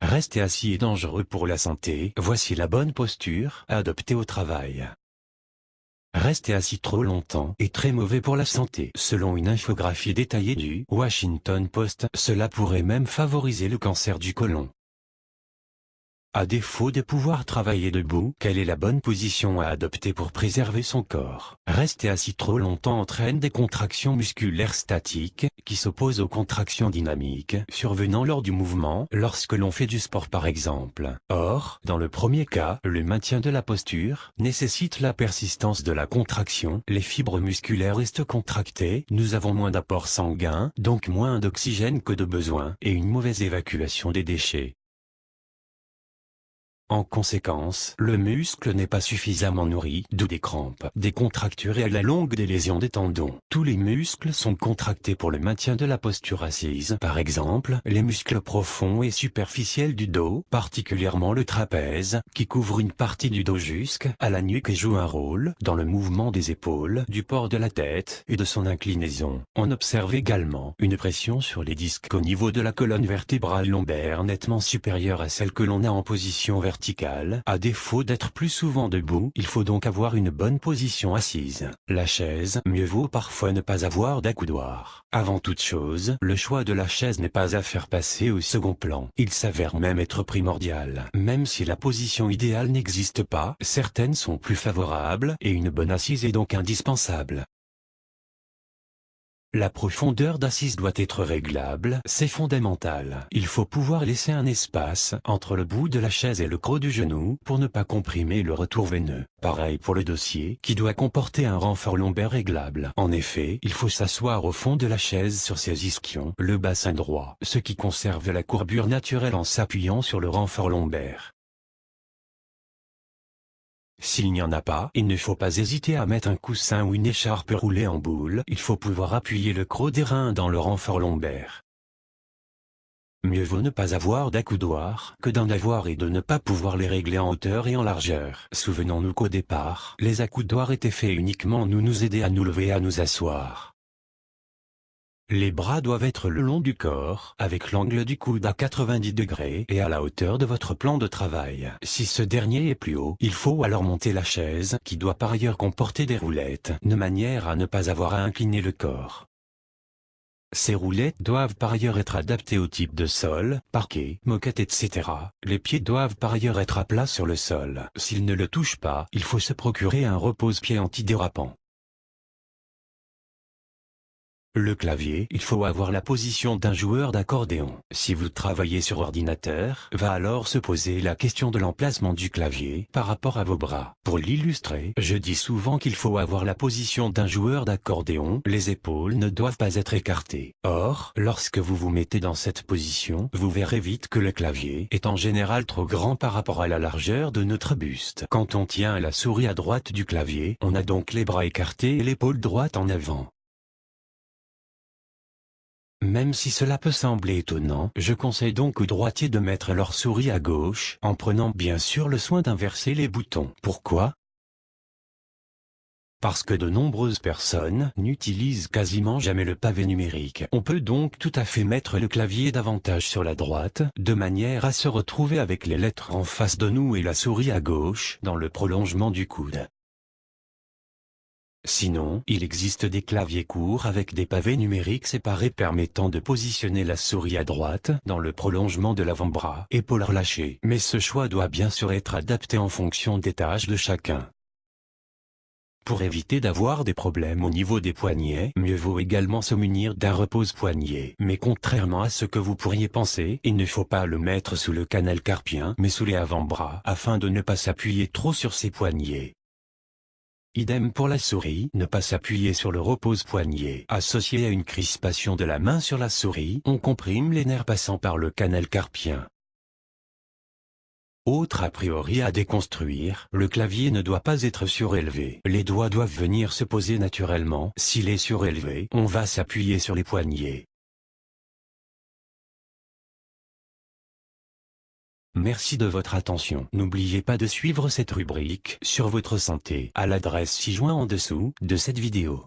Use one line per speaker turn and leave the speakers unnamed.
Rester assis est dangereux pour la santé. Voici la bonne posture à adopter au travail. Rester assis trop longtemps est très mauvais pour la santé. Selon une infographie détaillée du Washington Post, cela pourrait même favoriser le cancer du côlon. À défaut de pouvoir travailler debout, quelle est la bonne position à adopter pour préserver son corps? Rester assis trop longtemps entraîne des contractions musculaires statiques, qui s'opposent aux contractions dynamiques, survenant lors du mouvement, lorsque l'on fait du sport par exemple. Or, dans le premier cas, le maintien de la posture nécessite la persistance de la contraction, les fibres musculaires restent contractées, nous avons moins d'apport sanguin, donc moins d'oxygène que de besoin, et une mauvaise évacuation des déchets. En conséquence, le muscle n'est pas suffisamment nourri, d'où des crampes, des contractures et à la longue des lésions des tendons. Tous les muscles sont contractés pour le maintien de la posture assise. Par exemple, les muscles profonds et superficiels du dos, particulièrement le trapèze, qui couvre une partie du dos jusqu'à la nuque et joue un rôle dans le mouvement des épaules, du port de la tête et de son inclinaison. On observe également une pression sur les disques au niveau de la colonne vertébrale lombaire nettement supérieure à celle que l'on a en position verticale. À défaut d'être plus souvent debout, il faut donc avoir une bonne position assise. La chaise, mieux vaut parfois ne pas avoir d'accoudoir. Avant toute chose, le choix de la chaise n'est pas à faire passer au second plan. Il s'avère même être primordial. Même si la position idéale n'existe pas, certaines sont plus favorables, et une bonne assise est donc indispensable. La profondeur d'assise doit être réglable, c'est fondamental. Il faut pouvoir laisser un espace entre le bout de la chaise et le creux du genou pour ne pas comprimer le retour veineux. Pareil pour le dossier, qui doit comporter un renfort lombaire réglable. En effet, il faut s'asseoir au fond de la chaise sur ses ischions, le bassin droit, ce qui conserve la courbure naturelle en s'appuyant sur le renfort lombaire. S'il n'y en a pas, il ne faut pas hésiter à mettre un coussin ou une écharpe roulée en boule, il faut pouvoir appuyer le creux des reins dans le renfort lombaire. Mieux vaut ne pas avoir d'accoudoir que d'en avoir et de ne pas pouvoir les régler en hauteur et en largeur. Souvenons-nous qu'au départ, les accoudoirs étaient faits uniquement nous aider à nous lever et à nous asseoir. Les bras doivent être le long du corps, avec l'angle du coude à 90 degrés et à la hauteur de votre plan de travail. Si ce dernier est plus haut, il faut alors monter la chaise, qui doit par ailleurs comporter des roulettes, de manière à ne pas avoir à incliner le corps. Ces roulettes doivent par ailleurs être adaptées au type de sol, parquet, moquette, etc. Les pieds doivent par ailleurs être à plat sur le sol. S'ils ne le touchent pas, il faut se procurer un repose-pied antidérapant. Le clavier, il faut avoir la position d'un joueur d'accordéon. Si vous travaillez sur ordinateur, va alors se poser la question de l'emplacement du clavier par rapport à vos bras. Pour l'illustrer, je dis souvent qu'il faut avoir la position d'un joueur d'accordéon, les épaules ne doivent pas être écartées. Or, lorsque vous vous mettez dans cette position, vous verrez vite que le clavier est en général trop grand par rapport à la largeur de notre buste. Quand on tient la souris à droite du clavier, on a donc les bras écartés et l'épaule droite en avant. Même si cela peut sembler étonnant, je conseille donc aux droitiers de mettre leur souris à gauche, en prenant bien sûr le soin d'inverser les boutons. Pourquoi? Parce que de nombreuses personnes n'utilisent quasiment jamais le pavé numérique. On peut donc tout à fait mettre le clavier davantage sur la droite, de manière à se retrouver avec les lettres en face de nous et la souris à gauche, dans le prolongement du coude. Sinon, il existe des claviers courts avec des pavés numériques séparés permettant de positionner la souris à droite, dans le prolongement de l'avant-bras, épaules relâchées. Mais ce choix doit bien sûr être adapté en fonction des tâches de chacun. Pour éviter d'avoir des problèmes au niveau des poignets, mieux vaut également se munir d'un repose-poignet. Mais contrairement à ce que vous pourriez penser, il ne faut pas le mettre sous le canal carpien, mais sous les avant-bras, afin de ne pas s'appuyer trop sur ses poignets. Idem pour la souris, ne pas s'appuyer sur le repose-poignet. Associé à une crispation de la main sur la souris, on comprime les nerfs passant par le canal carpien. Autre a priori à déconstruire, le clavier ne doit pas être surélevé. Les doigts doivent venir se poser naturellement. S'il est surélevé, on va s'appuyer sur les poignets. Merci de votre attention. N'oubliez pas de suivre cette rubrique sur votre santé à l'adresse ci-jointe en dessous de cette vidéo.